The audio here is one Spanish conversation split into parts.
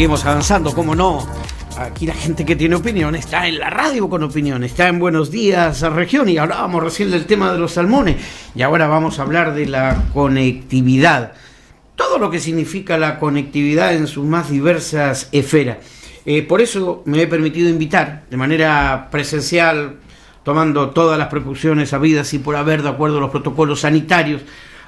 seguimos avanzando, cómo no. Aquí la gente que tiene opinión está en la radio con opinión, está en Buenos Días Región, y hablábamos recién del tema de los salmones, y ahora vamos a hablar de la conectividad, todo lo que significa la conectividad en sus más diversas esferas. Por eso me he permitido invitar de manera presencial, tomando todas las precauciones habidas y por haber, de acuerdo a los protocolos sanitarios,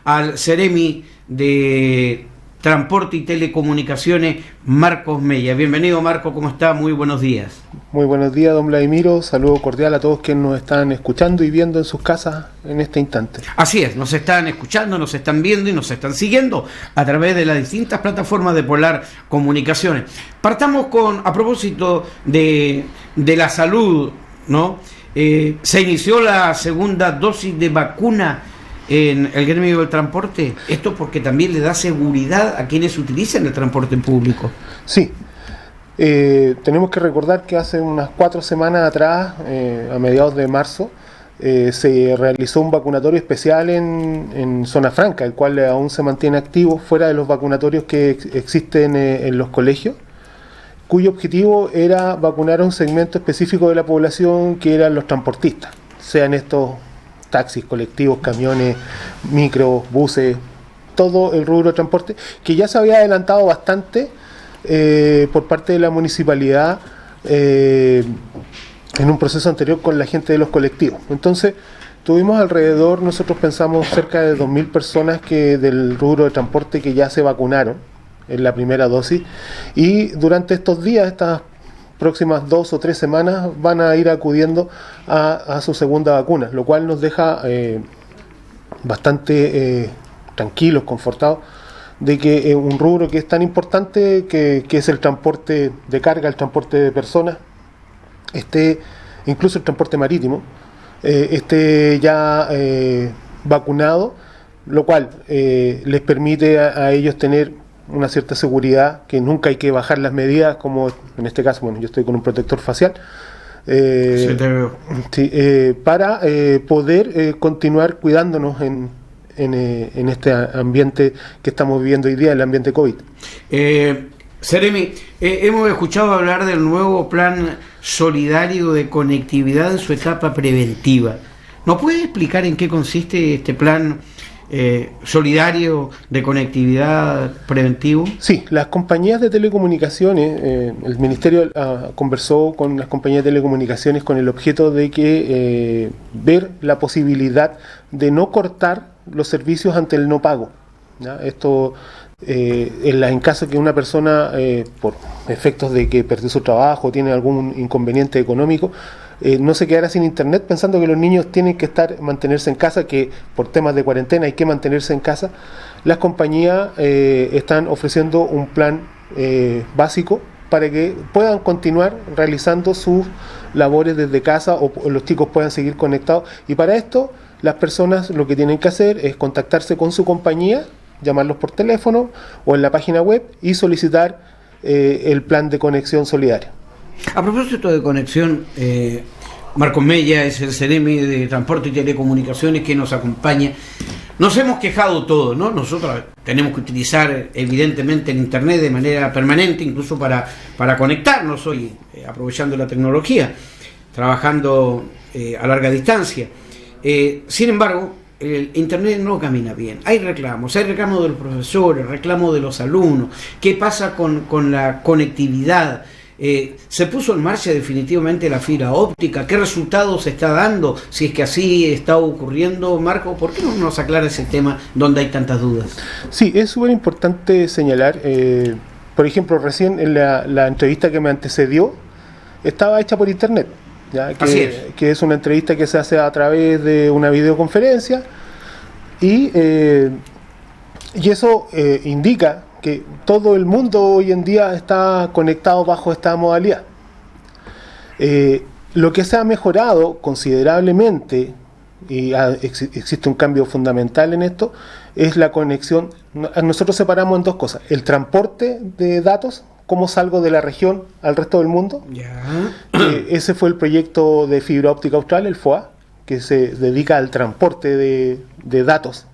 al Ceremi de Transporte y Telecomunicaciones, Marcos Mella. Bienvenido, Marco, ¿cómo está? Muy buenos días. Muy buenos días, don Vladimiro. Saludo cordial a todos quienes nos están escuchando y viendo en sus casas en este instante. Así es, nos están escuchando, nos están viendo y nos están siguiendo a través de las distintas plataformas de Polar Comunicaciones. Partamos a propósito de la salud, ¿no? Se inició la segunda dosis de vacuna en el gremio del transporte, esto porque también le da seguridad a quienes utilizan el transporte público. Sí, tenemos que recordar que hace unas 4 semanas atrás, a mediados de marzo, se realizó un vacunatorio especial en Zona Franca, el cual aún se mantiene activo fuera de los vacunatorios que existen en los colegios, cuyo objetivo era vacunar a un segmento específico de la población que eran los transportistas, sean estos taxis, colectivos, camiones, micros, buses, todo el rubro de transporte, que ya se había adelantado bastante por parte de la municipalidad en un proceso anterior con la gente de los colectivos. Entonces, tuvimos alrededor, nosotros pensamos, cerca de 2.000 personas del rubro de transporte que ya se vacunaron en la primera dosis, y durante estos días, estas próximas 2 o 3 semanas, van a ir acudiendo a su segunda vacuna, lo cual nos deja bastante tranquilos, confortados, de que un rubro que es tan importante, que es el transporte de carga, el transporte de personas, incluso el transporte marítimo, esté ya vacunado, lo cual les permite a ellos tener una cierta seguridad, que nunca hay que bajar las medidas, como en este caso, bueno, yo estoy con un protector facial, Sí, te veo. sí, para poder continuar cuidándonos en este ambiente que estamos viviendo hoy día, el ambiente COVID. Ceremi, hemos escuchado hablar del nuevo plan solidario de conectividad en su etapa preventiva. ¿Nos puede explicar en qué consiste este plan solidario de conectividad preventivo? Sí, las compañías de telecomunicaciones, el Ministerio conversó con las compañías de telecomunicaciones con el objeto de que ver la posibilidad de no cortar los servicios ante el no pago, ¿ya? Esto en caso que una persona, por efectos de que perdió su trabajo, tiene algún inconveniente económico, no se quedara sin internet, pensando que los niños tienen que mantenerse en casa, que por temas de cuarentena hay que mantenerse en casa. Las compañías están ofreciendo un plan básico para que puedan continuar realizando sus labores desde casa, o los chicos puedan seguir conectados, y para esto las personas lo que tienen que hacer es contactarse con su compañía, llamarlos por teléfono o en la página web y solicitar el plan de conexión solidaria. A propósito de conexión, Marcos Mella es el Ceremi de Transporte y Telecomunicaciones que nos acompaña. Nos hemos quejado todos, ¿no? Nosotros tenemos que utilizar evidentemente el internet de manera permanente, incluso para conectarnos hoy, aprovechando la tecnología, trabajando a larga distancia. Sin embargo, el internet no camina bien. Hay reclamos de los profesores, reclamos de los alumnos. ¿Qué pasa con la conectividad? ¿Se puso en marcha definitivamente la fibra óptica? ¿Qué resultados se está dando? Si es que así está ocurriendo, Marco, ¿por qué no nos aclara ese tema donde hay tantas dudas? Sí, es súper importante señalar, por ejemplo, recién en la entrevista que me antecedió estaba hecha por internet, ¿ya? Que es una entrevista que se hace a través de una videoconferencia, y eso indica que todo el mundo hoy en día está conectado bajo esta modalidad. Lo que se ha mejorado considerablemente, y existe un cambio fundamental en esto, es la conexión. Nosotros separamos en 2 cosas: el transporte de datos, cómo salgo de la región al resto del mundo. Ese fue el proyecto de fibra óptica austral, el FOA, que se dedica al transporte de datos.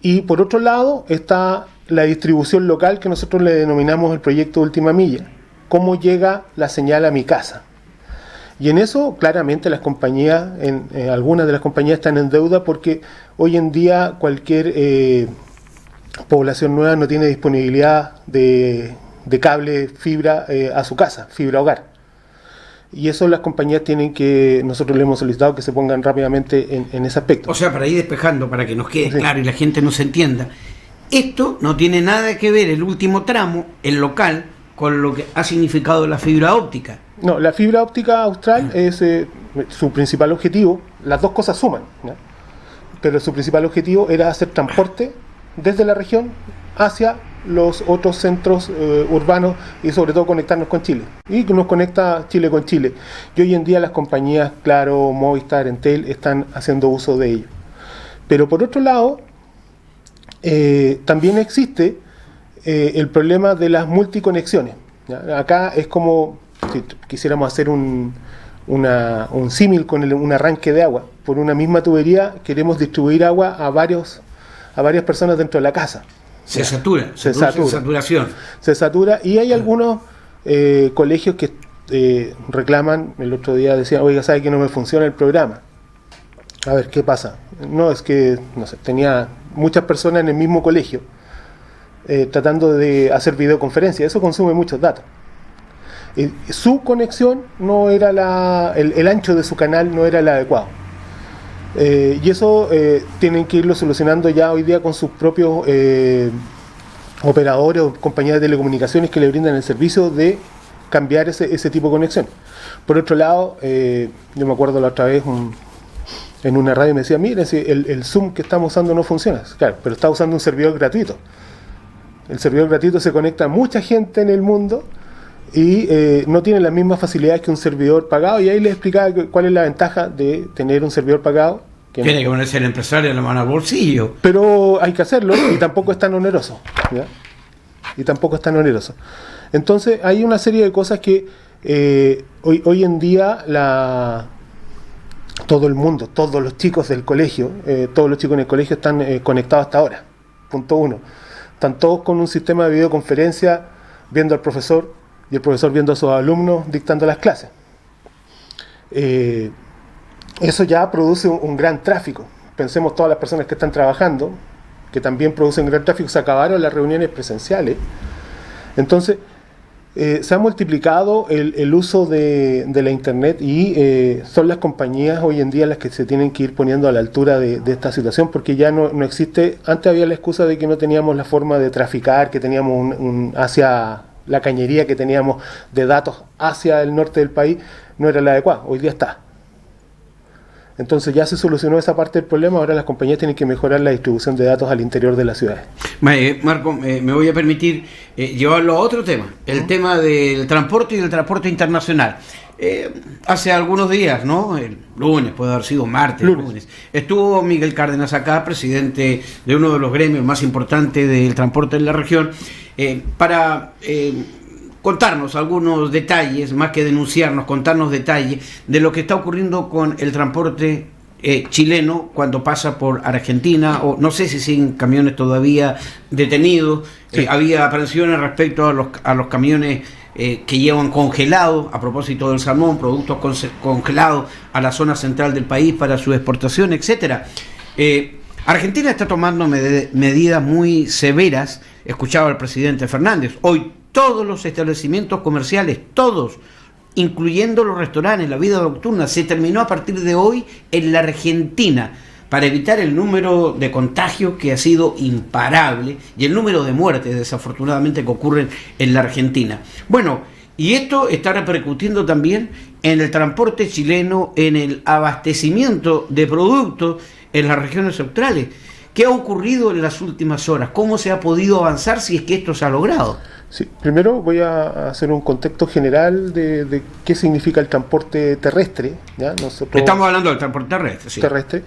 Y por otro lado está la distribución local que nosotros le denominamos el proyecto Última Milla. ¿Cómo llega la señal a mi casa? Y en eso, claramente, las compañías, algunas de las compañías están en deuda porque hoy en día cualquier población nueva no tiene disponibilidad de cable fibra a su casa, fibra hogar. Y eso las compañías nosotros le hemos solicitado que se pongan rápidamente en ese aspecto. O sea, para ir despejando, para que nos quede Sí. claro y la gente nos entienda, esto no tiene nada que ver, el último tramo, el local, con lo que ha significado la fibra óptica. No, la fibra óptica austral es su principal objetivo. Las dos cosas suman, ¿no? Pero su principal objetivo era hacer transporte desde la región hacia los otros centros urbanos y sobre todo conectarnos con Chile. Y nos conecta Chile con Chile. Y hoy en día las compañías, Claro, Movistar, Entel, están haciendo uso de ello. Pero por otro lado, también existe el problema de las multiconexiones, ¿ya? Acá es como si quisiéramos hacer un símil con un arranque de agua. Por una misma tubería queremos distribuir agua a varias personas dentro de la casa. Se satura, Se produce satura. saturación. Se satura y hay algunos colegios que reclaman. El otro día decían, oiga, ¿sabe que no me funciona el programa? A ver, ¿qué pasa? No, es que, no sé, tenía muchas personas en el mismo colegio tratando de hacer videoconferencia. Eso consume muchos datos. Su conexión no era el ancho de su canal no era el adecuado. Y eso tienen que irlo solucionando ya hoy día con sus propios operadores o compañías de telecomunicaciones que le brindan el servicio de cambiar ese tipo de conexión. Por otro lado, yo me acuerdo la otra vez en una radio me decía, mire, si el Zoom que estamos usando no funciona. Claro, pero está usando un servidor gratuito. El servidor gratuito se conecta a mucha gente en el mundo y no tiene las mismas facilidades que un servidor pagado, y ahí les explicaba cuál es la ventaja de tener un servidor pagado. Tiene que ponerse el empresario en la mano al bolsillo. Pero hay que hacerlo y tampoco es tan oneroso, ¿ya? Y tampoco es tan oneroso. Entonces hay una serie de cosas que hoy en día todo el mundo, todos los chicos del colegio, todos los chicos en el colegio están conectados hasta ahora. Punto uno. Están todos con un sistema de videoconferencia viendo al profesor y el profesor viendo a sus alumnos dictando las clases. Eso ya produce un gran tráfico. Pensemos todas las personas que están trabajando, que también producen gran tráfico. Se acabaron las reuniones presenciales. Entonces, se ha multiplicado el uso de la internet y son las compañías hoy en día las que se tienen que ir poniendo a la altura de esta situación, porque ya no existe. Antes había la excusa de que no teníamos la forma de traficar, que teníamos hacia la cañería que teníamos de datos hacia el norte del país, no era la adecuada. Hoy día está. Entonces ya se solucionó esa parte del problema. Ahora las compañías tienen que mejorar la distribución de datos al interior de las ciudades. Marco, me voy a permitir llevarlo a otro tema, el tema del transporte y del transporte internacional. Hace algunos días, ¿no? El lunes, puede haber sido martes, lunes, estuvo Miguel Cárdenas acá, presidente de uno de los gremios más importantes del transporte en la región, para contarnos algunos detalles, más que denunciarnos, contarnos detalles de lo que está ocurriendo con el transporte chileno cuando pasa por Argentina, o no sé si siguen camiones todavía detenidos. Sí. Había aprehensiones respecto a los camiones que llevan congelados, a propósito del salmón, productos congelados a la zona central del país para su exportación, etcétera. Argentina está tomando medidas muy severas. Escuchaba al presidente Fernández. Hoy todos los establecimientos comerciales, todos, incluyendo los restaurantes, la vida nocturna, se terminó a partir de hoy en la Argentina para evitar el número de contagios que ha sido imparable y el número de muertes, desafortunadamente, que ocurren en la Argentina. Bueno, y esto está repercutiendo también en el transporte chileno, en el abastecimiento de productos en las regiones centrales. ¿Qué ha ocurrido en las últimas horas? ¿Cómo se ha podido avanzar si es que esto se ha logrado? Sí, primero voy a hacer un contexto general de qué significa el transporte terrestre, ¿ya? Nosotros, estamos hablando del transporte terrestre, sí. Terrestre.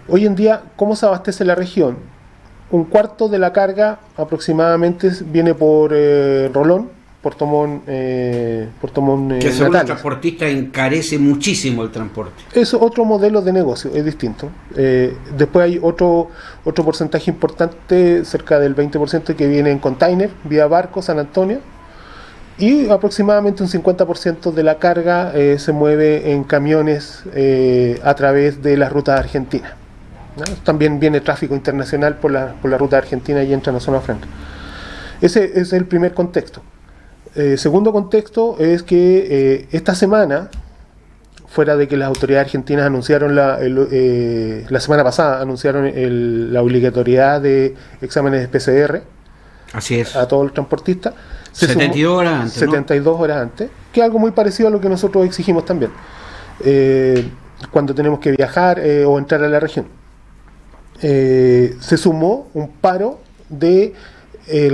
Hoy en día, ¿cómo se abastece la región? Un cuarto de la carga aproximadamente viene por rolón, Puerto Montt que según los Natales. transportistas encarece muchísimo el transporte. Es otro modelo de negocio, es distinto. Después hay otro porcentaje importante, cerca del 20%, que viene en container, vía barco, San Antonio, y aproximadamente un 50% de la carga se mueve en camiones a través de las rutas argentinas, ¿no? También viene tráfico internacional por la ruta argentina y entra en la zona franca. Ese es el primer contexto. Segundo contexto es que esta semana, fuera de que las autoridades argentinas anunciaron la semana pasada, anunciaron la obligatoriedad de exámenes de PCR. Así es. A todos los transportistas. 72 horas antes, 72 horas antes, que es algo muy parecido a lo que nosotros exigimos también, cuando tenemos que viajar o entrar a la región. Se sumó un paro del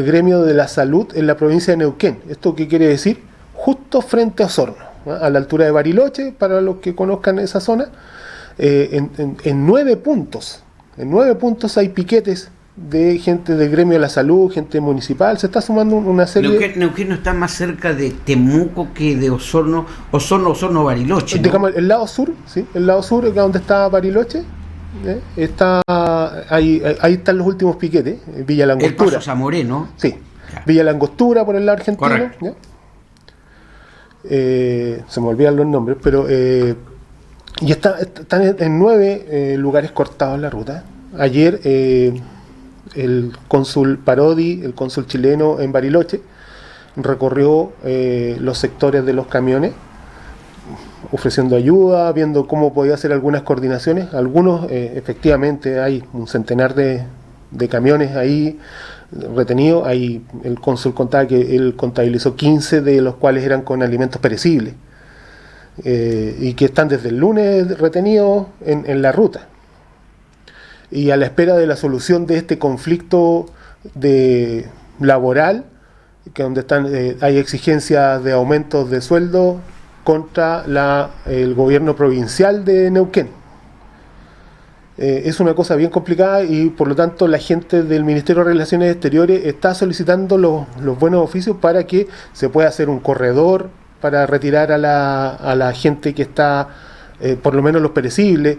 gremio de la salud en la provincia de Neuquén. ¿Esto qué quiere decir? Justo frente a Osorno, ¿no? A la altura de Bariloche, para los que conozcan esa zona, en 9 puntos. En 9 puntos hay piquetes de gente del gremio de la salud, gente municipal. Se está sumando una serie. Neuquén no está más cerca de Temuco que de Osorno, Bariloche, ¿no? Digamos, el lado sur, ¿sí? El lado sur, es donde está Bariloche, está ahí están los últimos piquetes, Villa Langostura. El Paso Zamoré, ¿no? Sí, claro. Villa Langostura por el lado argentino. Correcto. Se me olvidan los nombres, pero y están en 9 lugares cortados en la ruta. Ayer el cónsul Parodi, el cónsul chileno en Bariloche, recorrió los sectores de los camiones, ofreciendo ayuda, viendo cómo podía hacer algunas coordinaciones. Algunos, efectivamente, hay un centenar de camiones ahí retenidos. Ahí el cónsul contaba que él contabilizó 15 de los cuales eran con alimentos perecibles, y que están desde el lunes retenidos en la ruta. Y a la espera de la solución de este conflicto laboral, que donde hay exigencias de aumentos de sueldo contra el gobierno provincial de Neuquén. Es una cosa bien complicada, y por lo tanto la gente del Ministerio de Relaciones Exteriores está solicitando los buenos oficios para que se pueda hacer un corredor para retirar a la gente que está, por lo menos los perecibles.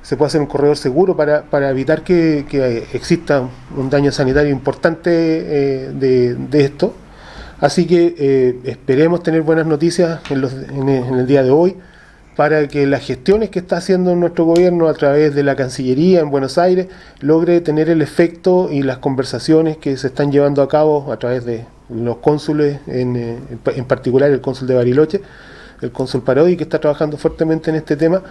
Se puede hacer un corredor seguro para evitar que exista un daño sanitario importante de esto. Así que esperemos tener buenas noticias en el día de hoy, para que las gestiones que está haciendo nuestro gobierno a través de la Cancillería en Buenos Aires logre tener el efecto, y las conversaciones que se están llevando a cabo a través de los cónsules, en particular el cónsul de Bariloche, el cónsul Parodi, que está trabajando fuertemente en este tema,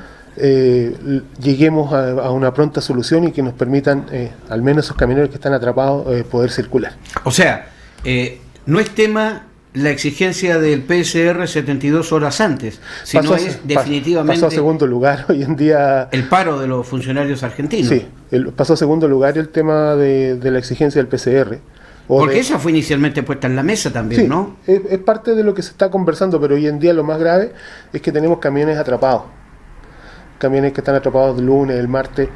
lleguemos a una pronta solución, y que nos permitan, al menos esos camioneros que están atrapados, poder circular. O sea, no es tema la exigencia del PCR 72 horas antes, sino es definitivamente... Pasó a segundo lugar hoy en día... El paro de los funcionarios argentinos. Sí, pasó a segundo lugar el tema de la exigencia del PCR. Porque esa fue inicialmente puesta en la mesa también, sí, ¿no? Es parte de lo que se está conversando, pero hoy en día lo más grave es que tenemos camiones atrapados. Camiones que están atrapados el lunes, el martes,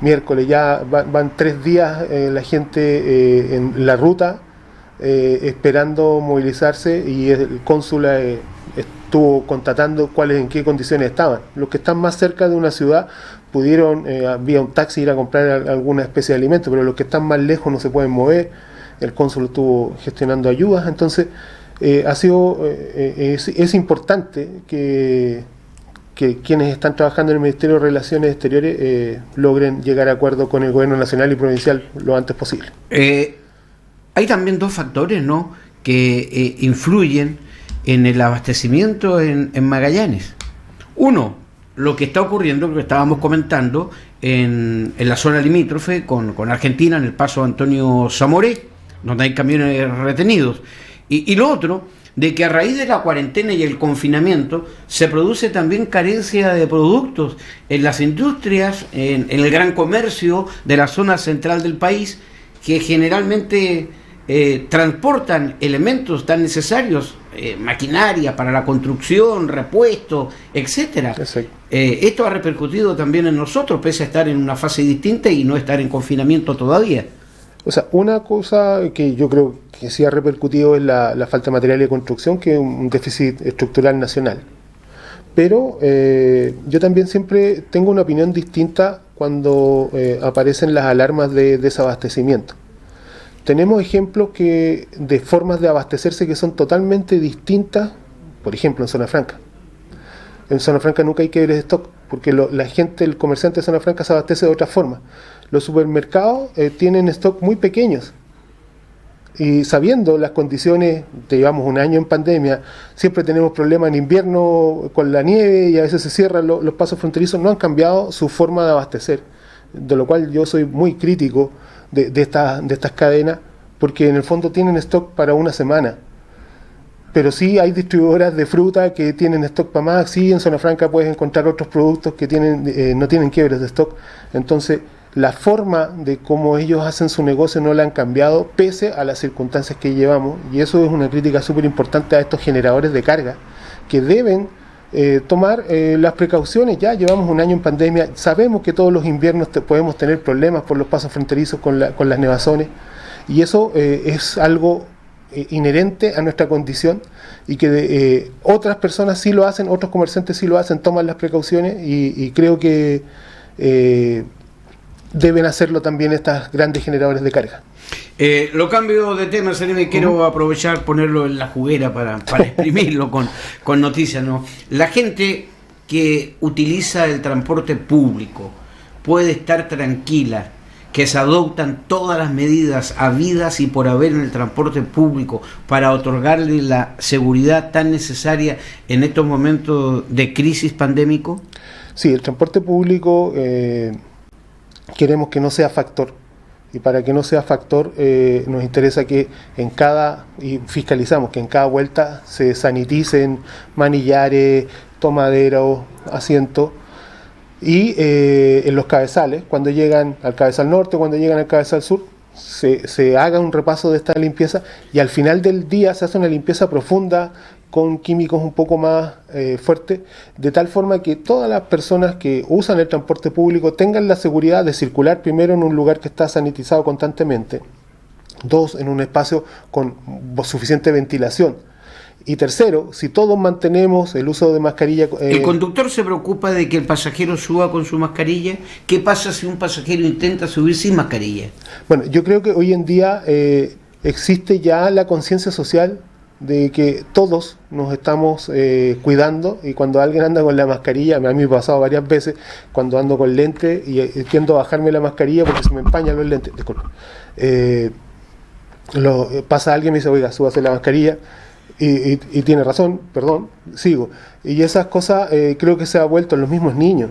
miércoles. Ya van 3 días la gente en la ruta, esperando movilizarse, y el cónsul estuvo constatando en qué condiciones estaban. Los que están más cerca de una ciudad pudieron, vía un taxi, ir a comprar alguna especie de alimento, pero los que están más lejos no se pueden mover. El cónsul estuvo gestionando ayudas. Entonces es importante que quienes están trabajando en el Ministerio de Relaciones Exteriores logren llegar a acuerdo con el gobierno nacional y provincial lo antes posible. Hay también 2 factores, ¿no?, que influyen en el abastecimiento en Magallanes. Uno, lo que está ocurriendo, lo que estábamos comentando, en la zona limítrofe con Argentina, en el paso Antonio Zamoré, donde hay camiones retenidos. Y lo otro, de que a raíz de la cuarentena y el confinamiento se produce también carencia de productos en las industrias, en el gran comercio de la zona central del país, que generalmente transportan elementos tan necesarios, maquinaria para la construcción, repuestos, etcétera. Esto ha repercutido también en nosotros, pese a estar en una fase distinta y no estar en confinamiento todavía. O sea, una cosa que yo creo que sí ha repercutido es la falta de material de construcción, que es un déficit estructural nacional. Pero yo también siempre tengo una opinión distinta cuando aparecen las alarmas de desabastecimiento. Tenemos ejemplos de formas de abastecerse que son totalmente distintas, por ejemplo, en Zona Franca. En Zona Franca nunca hay quiebres de stock, porque la gente, el comerciante de Zona Franca se abastece de otra forma. Los supermercados tienen stock muy pequeños. Y sabiendo las condiciones, llevamos un año en pandemia, siempre tenemos problemas en invierno con la nieve y a veces se cierran los pasos fronterizos, no han cambiado su forma de abastecer. De lo cual yo soy muy crítico de estas cadenas, porque en el fondo tienen stock para una semana. Pero sí hay distribuidoras de fruta que tienen stock para más. Sí, en Zona Franca puedes encontrar otros productos que no tienen quiebres de stock. Entonces, la forma de cómo ellos hacen su negocio no la han cambiado pese a las circunstancias que llevamos. Y eso es una crítica súper importante a estos generadores de carga que deben tomar las precauciones. Ya llevamos un año en pandemia. Sabemos que todos los inviernos podemos tener problemas por los pasos fronterizos con las nevazones. Y eso es algo inherente a nuestra condición y que otras personas sí lo hacen, otros comerciantes sí lo hacen, toman las precauciones y creo que deben hacerlo también estas grandes generadores de carga. Lo cambio de tema, Seremi, quiero aprovechar, ponerlo en la juguera para exprimirlo con noticias, ¿no? La gente que utiliza el transporte público puede estar tranquila que se adoptan todas las medidas habidas y por haber en el transporte público para otorgarle la seguridad tan necesaria en estos momentos de crisis pandémico? Sí, el transporte público queremos que no sea factor. Y para que no sea factor, nos interesa que y fiscalizamos que en cada vuelta se saniticen manillares, tomaderos, asientos. Y en los cabezales, cuando llegan al cabezal norte, cuando llegan al cabezal sur, se haga un repaso de esta limpieza y al final del día se hace una limpieza profunda con químicos un poco más fuertes, de tal forma que todas las personas que usan el transporte público tengan la seguridad de circular primero en un lugar que está sanitizado constantemente, dos, en un espacio con suficiente ventilación. Y tercero, si todos mantenemos el uso de mascarilla... ¿El conductor se preocupa de que el pasajero suba con su mascarilla? ¿Qué pasa si un pasajero intenta subir sin mascarilla? Bueno, yo creo que hoy en día existe ya la conciencia social de que todos nos estamos cuidando, y cuando alguien anda con la mascarilla, a mí me ha pasado varias veces, cuando ando con lentes y tiendo a bajarme la mascarilla porque se me empañan los lentes, disculpa. Pasa alguien y me dice, oiga, súbase la mascarilla. Y tiene razón, perdón, sigo. Y esas cosas creo que se ha vuelto en los mismos niños,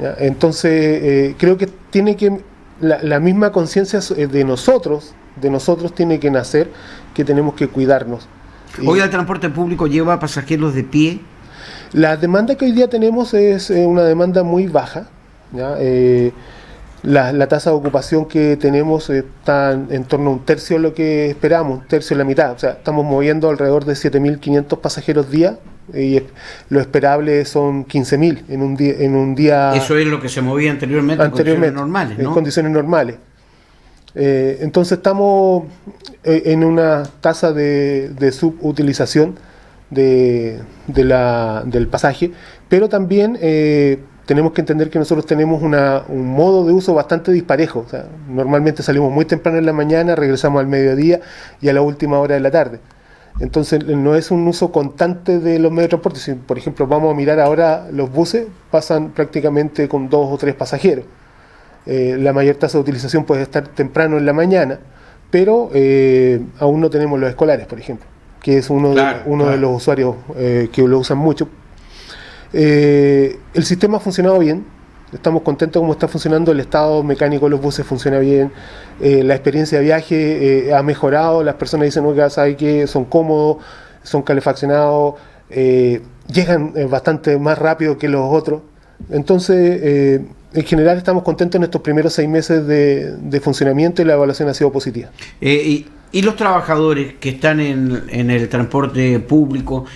¿ya? Entonces creo que tiene que la misma conciencia de nosotros tiene que nacer, que tenemos que cuidarnos. Hoy el transporte público lleva pasajeros de pie. La demanda que hoy día tenemos es una demanda muy baja, ¿ya? La tasa de ocupación que tenemos está en torno a un tercio de lo que esperamos, un tercio de la mitad. O sea, estamos moviendo alrededor de 7.500 pasajeros día y lo esperable son 15.000 en un día. Eso es lo que se movía anteriormente en condiciones normales, ¿no? En condiciones normales. Entonces estamos en una tasa de subutilización del pasaje, pero también tenemos que entender que nosotros tenemos un modo de uso bastante disparejo. O sea, normalmente salimos muy temprano en la mañana, regresamos al mediodía y a la última hora de la tarde. Entonces no es un uso constante de los medios de transporte. Si, por ejemplo, vamos a mirar ahora, los buses pasan prácticamente con 2 o 3 pasajeros. La mayor tasa de utilización puede estar temprano en la mañana, pero aún no tenemos los escolares, por ejemplo, que es uno de los usuarios que lo usan mucho. El sistema ha funcionado bien, estamos contentos como está funcionando, el estado mecánico de los buses funciona bien, la experiencia de viaje ha mejorado, las personas dicen, oiga, ¿sabe qué? Son cómodos, son calefaccionados, llegan bastante más rápido que los otros. Entonces, en general estamos contentos en estos primeros 6 meses de funcionamiento y la evaluación ha sido positiva. ¿Y los trabajadores que están en el transporte público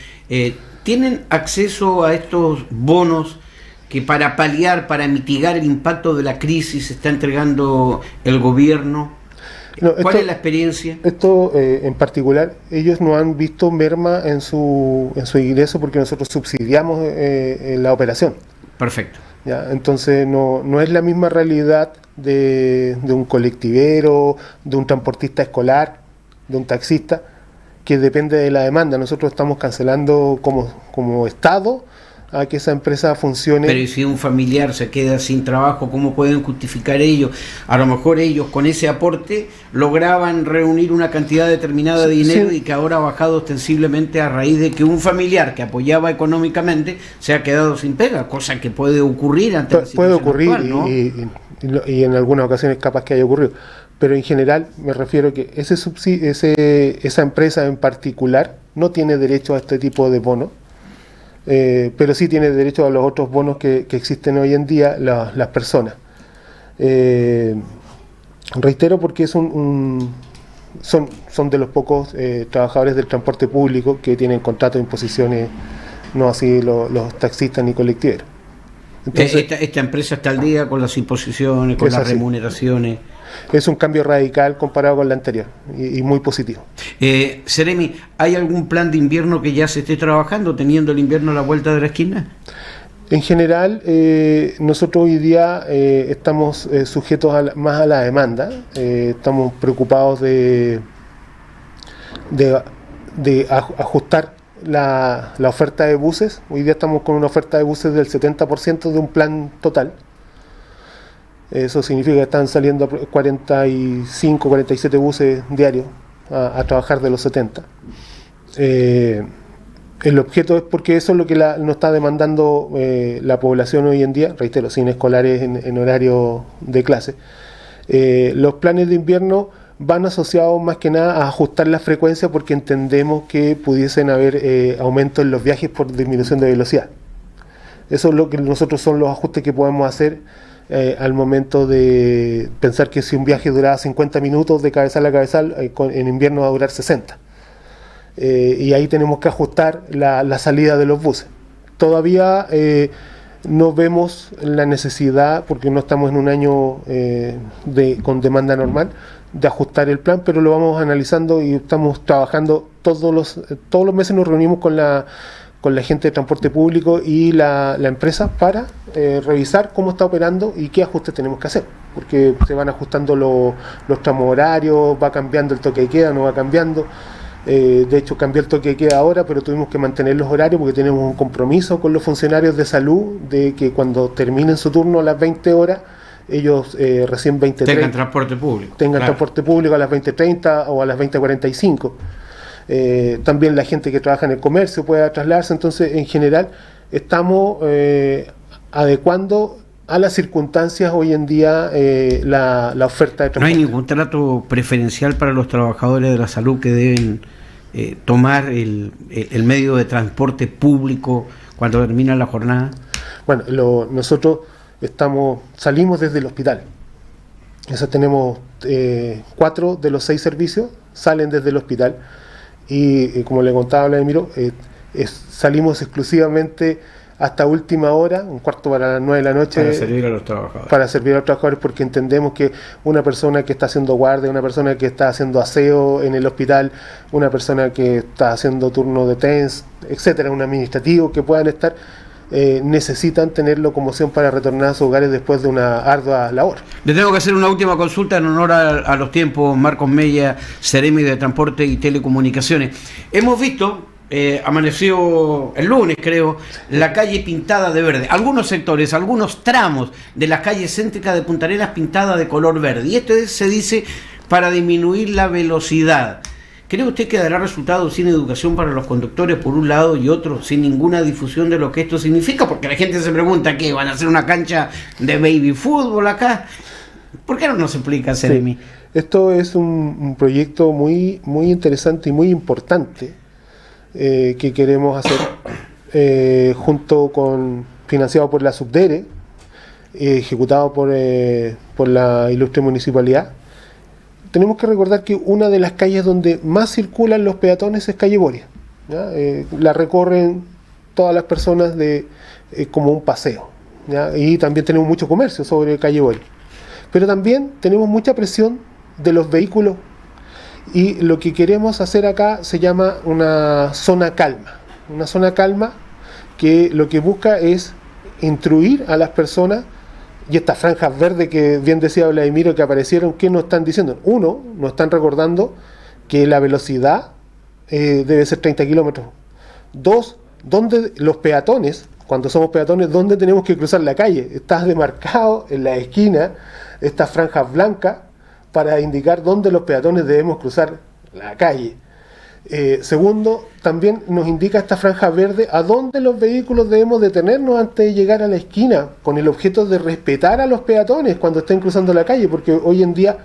tienen acceso a estos bonos que para paliar, para mitigar el impacto de la crisis está entregando el gobierno? No, ¿Cuál es la experiencia? Esto en particular, ellos no han visto merma en su ingreso porque nosotros subsidiamos la operación. Perfecto. ¿Ya? Entonces no es la misma realidad de un colectivero, de un transportista escolar, de un taxista, que depende de la demanda. Nosotros estamos cancelando como Estado a que esa empresa funcione. Pero ¿y si un familiar se queda sin trabajo, cómo pueden justificar ellos? A lo mejor ellos con ese aporte lograban reunir una cantidad determinada de dinero y que ahora ha bajado ostensiblemente a raíz de que un familiar que apoyaba económicamente se ha quedado sin pega, cosa que puede ocurrir ante la situación ocurrir actual, ¿no? y en algunas ocasiones capaz que haya ocurrido. Pero en general me refiero a que esa empresa en particular no tiene derecho a este tipo de bonos. Pero sí tiene derecho a los otros bonos que existen hoy en día las personas. Reitero porque son de los pocos trabajadores del transporte público que tienen contratos de imposiciones, no así los taxistas ni colectiveros. Entonces, esta empresa está al día con las imposiciones, con las remuneraciones. Es un cambio radical comparado con la anterior y muy positivo. Seremi, ¿hay algún plan de invierno que ya se esté trabajando, teniendo el invierno a la vuelta de la esquina? En general, nosotros hoy día estamos sujetos más a la demanda. Estamos preocupados de ajustar la oferta de buses. Hoy día estamos con una oferta de buses del 70% de un plan total. Eso significa que están saliendo 45, 47 buses diarios a trabajar de los 70. El objeto es porque eso es lo que nos está demandando la población hoy en día, reitero, sin escolares en horario de clase. Los planes de invierno van asociados más que nada a ajustar la frecuencia porque entendemos que pudiesen haber aumentos en los viajes por disminución de velocidad. Eso es lo que nosotros son los ajustes que podemos hacer al momento de pensar que si un viaje duraba 50 minutos de cabezal a cabezal, en invierno va a durar 60. Y ahí tenemos que ajustar la salida de los buses. Todavía no vemos la necesidad, porque no estamos en un año con demanda normal, de ajustar el plan, pero lo vamos analizando y estamos trabajando todos los meses. Nos reunimos con la gente de transporte público y la empresa para revisar cómo está operando y qué ajustes tenemos que hacer, porque se van ajustando los tramos horarios, va cambiando el toque de queda, no va cambiando. De hecho cambió el toque de queda ahora, pero tuvimos que mantener los horarios porque tenemos un compromiso con los funcionarios de salud de que cuando terminen su turno a las 20 horas ellos recién 20:30 tengan transporte público, transporte público a las 20:30 o a las 20:45. También la gente que trabaja en el comercio pueda trasladarse. Entonces, en general, estamos adecuando a las circunstancias hoy en día la oferta de transporte. ¿No hay ningún trato preferencial para los trabajadores de la salud que deben tomar el medio de transporte público cuando termina la jornada? Bueno, nosotros salimos desde el hospital. Eso tenemos 4 de los 6 servicios salen desde el hospital. Y como le contaba a Vladimiro, salimos exclusivamente hasta última hora, 1:15 para las 9 de la noche, para servir a los trabajadores. Para servir a los trabajadores, porque entendemos que una persona que está haciendo guardia, una persona que está haciendo aseo en el hospital, una persona que está haciendo turno de TENS, etcétera, un administrativo que puedan estar, necesitan tener locomoción para retornar a sus hogares después de una ardua labor. Le tengo que hacer una última consulta en honor a los tiempos. Marcos Mella, Seremi de Transporte y Telecomunicaciones. Hemos visto, amaneció el lunes creo, la calle pintada de verde, algunos sectores, algunos tramos de las calles céntricas de Punta Arenas pintada de color verde, y esto se dice para disminuir la velocidad. ¿Cree usted que dará resultados sin educación para los conductores por un lado y otro, sin ninguna difusión de lo que esto significa? Porque la gente se pregunta, ¿qué? ¿Van a hacer una cancha de baby fútbol acá? ¿Por qué no nos explica, Seremi? Sí. Esto es un proyecto muy, muy interesante y muy importante que queremos hacer financiado por la Subdere, ejecutado por la ilustre municipalidad. Tenemos que recordar que una de las calles donde más circulan los peatones es calle Boria, ¿ya? La recorren todas las personas como un paseo, ¿ya? Y también tenemos mucho comercio sobre calle Boria. Pero también tenemos mucha presión de los vehículos, y lo que queremos hacer acá se llama una zona calma. Una zona calma que lo que busca es instruir a las personas, y estas franjas verdes que bien decía Vladimiro que aparecieron, ¿qué nos están diciendo? Uno, nos están recordando que la velocidad debe ser 30 kilómetros. Dos, donde los peatones, cuando somos peatones, ¿dónde tenemos que cruzar la calle? Está demarcado en la esquina estas franjas blancas para indicar dónde los peatones debemos cruzar la calle. Segundo, también nos indica esta franja verde a dónde los vehículos debemos detenernos antes de llegar a la esquina, con el objeto de respetar a los peatones cuando estén cruzando la calle, porque hoy en día,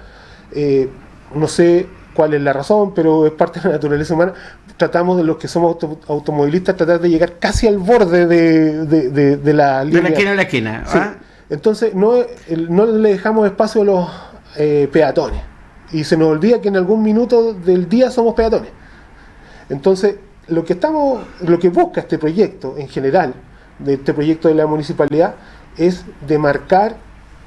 no sé cuál es la razón, pero es parte de la naturaleza humana, tratamos de los que somos automovilistas tratar de llegar casi al borde de la línea. De la esquina a la esquina. Sí. Entonces no le dejamos espacio a los peatones, y se nos olvida que en algún minuto del día somos peatones. Entonces, lo que busca este proyecto en general, de este proyecto de la municipalidad, es demarcar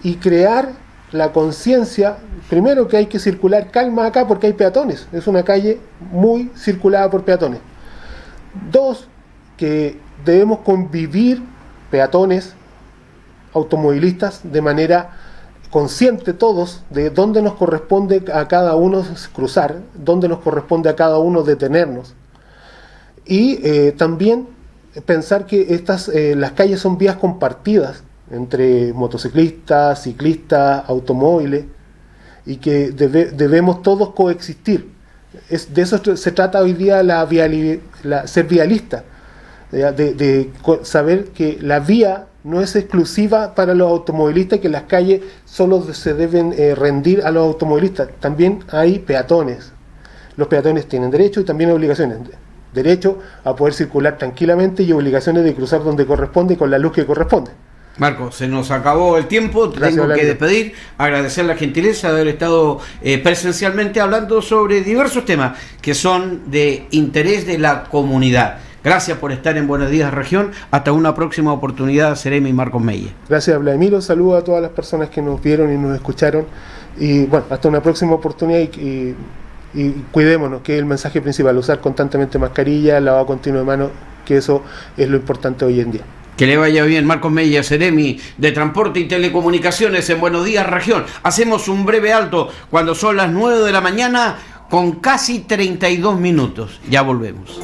y crear la conciencia, primero que hay que circular calma acá porque hay peatones, es una calle muy circulada por peatones. Dos, que debemos convivir peatones, automovilistas, de manera consciente todos de dónde nos corresponde a cada uno cruzar, dónde nos corresponde a cada uno detenernos. Y también pensar que las calles son vías compartidas entre motociclistas, ciclistas, automóviles, y que debemos todos coexistir. De eso se trata hoy día ser vialista, de saber que la vía no es exclusiva para los automovilistas, que las calles solo se deben rendir a los automovilistas. También hay peatones. Los peatones tienen derechos y también obligaciones. Derecho a poder circular tranquilamente y obligaciones de cruzar donde corresponde y con la luz que corresponde. Marco, se nos acabó el tiempo, tengo que despedir, agradecer la gentileza de haber estado presencialmente hablando sobre diversos temas que son de interés de la comunidad. Gracias por estar en Buenos Días Región. Hasta una próxima oportunidad, Seremi Marcos Mella. Gracias, Vladimiro. Saludos a todas las personas que nos vieron y nos escucharon. Y bueno, hasta una próxima oportunidad y cuidémonos, que es el mensaje principal: usar constantemente mascarilla, lavado continuo de manos, que eso es lo importante hoy en día. Que le vaya bien. Marcos Mella, Seremi de Transporte y Telecomunicaciones en Buenos Días Región. Hacemos un breve alto cuando son las 9 de la mañana con casi 32 minutos. Ya volvemos.